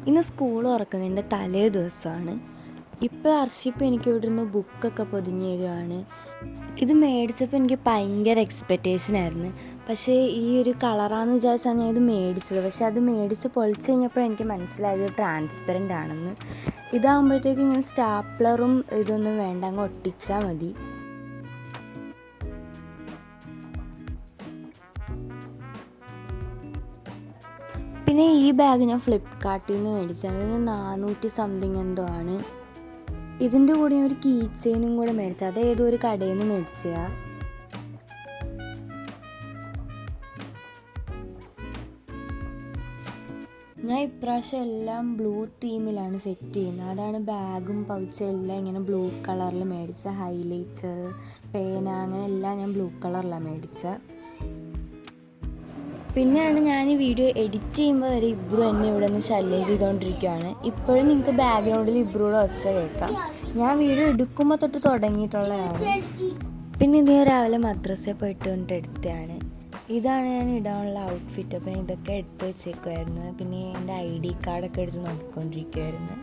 ഇന്ന് സ്കൂൾ തുറക്കുന്നതിൻ്റെ തലേ ദിവസമാണ്. ഇപ്പോൾ അർഷിപ്പ് എനിക്ക് ഇവിടെ നിന്ന് ബുക്കൊക്കെ പൊതിഞ്ഞ് തരുവാണ്. ഇത് മേടിച്ചപ്പോൾ എനിക്ക് ഭയങ്കര എക്സ്പെക്റ്റേഷൻ ആയിരുന്നു. പക്ഷേ ഈ ഒരു കളറാണെന്ന് വിചാരിച്ചാണ് ഞാൻ ഇത് മേടിച്ചത്. പക്ഷേ അത് മേടിച്ച് പൊളിച്ച് കഴിഞ്ഞപ്പോൾ എനിക്ക് മനസ്സിലായത് ട്രാൻസ്പെറൻ്റ് ആണെന്ന്. ഇതാകുമ്പോഴത്തേക്കും ഇങ്ങനെ സ്റ്റാപ്ലറും ഇതൊന്നും വേണ്ട, അങ്ങ് ഒട്ടിച്ചാൽ മതി. പിന്നെ ഈ ബാഗ് ഞാൻ ഫ്ലിപ്കാർട്ടിൽ നിന്ന് മേടിച്ചതാണ്. ഇതിന് 400 സംതിങ് എന്തോ ആണ്. ഇതിൻ്റെ കൂടെ ഞാൻ ഒരു കീ ചെയിനും കൂടെ മേടിച്ചത്. അത് ഏതോ ഒരു കടയിൽ നിന്ന് മേടിച്ചതാണ്. ഞാൻ ഇപ്രാവശ്യം എല്ലാം ബ്ലൂ തീമിലാണ് സെറ്റ് ചെയ്യുന്നത്. അതാണ് ബാഗും പൗച്ചും എല്ലാം ഇങ്ങനെ ബ്ലൂ കളറിൽ മേടിച്ച. ഹൈലൈറ്റർ, പേന, അങ്ങനെ എല്ലാം ഞാൻ ബ്ലൂ കളറിലാണ് മേടിച്ചത്. പിന്നെയാണ് ഞാൻ ഈ വീഡിയോ എഡിറ്റ് ചെയ്യുമ്പോൾ വരെ ഇബ്രു എന്നെ ഇവിടെ നിന്ന് ശല്യം ചെയ്തുകൊണ്ടിരിക്കുകയാണ്. ഇപ്പോഴും നിങ്ങൾക്ക് ബാക്ക്ഗ്രൗണ്ടിൽ ഇബ്രുവിടെ ഒച്ച കേൾക്കാം. ഞാൻ വീഡിയോ എടുക്കുമ്പോൾ തൊട്ട് തുടങ്ങിയിട്ടുള്ളതാണ്. പിന്നെ ഇത് ഞാൻ രാവിലെ മദ്രസയിൽ പോയിട്ട് കൊണ്ട് എടുത്തതാണ്. ഇതാണ് ഞാൻ ഇടാനുള്ള ഔട്ട്ഫിറ്റ്. അപ്പം ഇതൊക്കെ എടുത്ത് വെച്ചേക്കുമായിരുന്നു. പിന്നെ എൻ്റെ ID കാർഡൊക്കെ എടുത്ത് നോക്കിക്കൊണ്ടിരിക്കുമായിരുന്നു.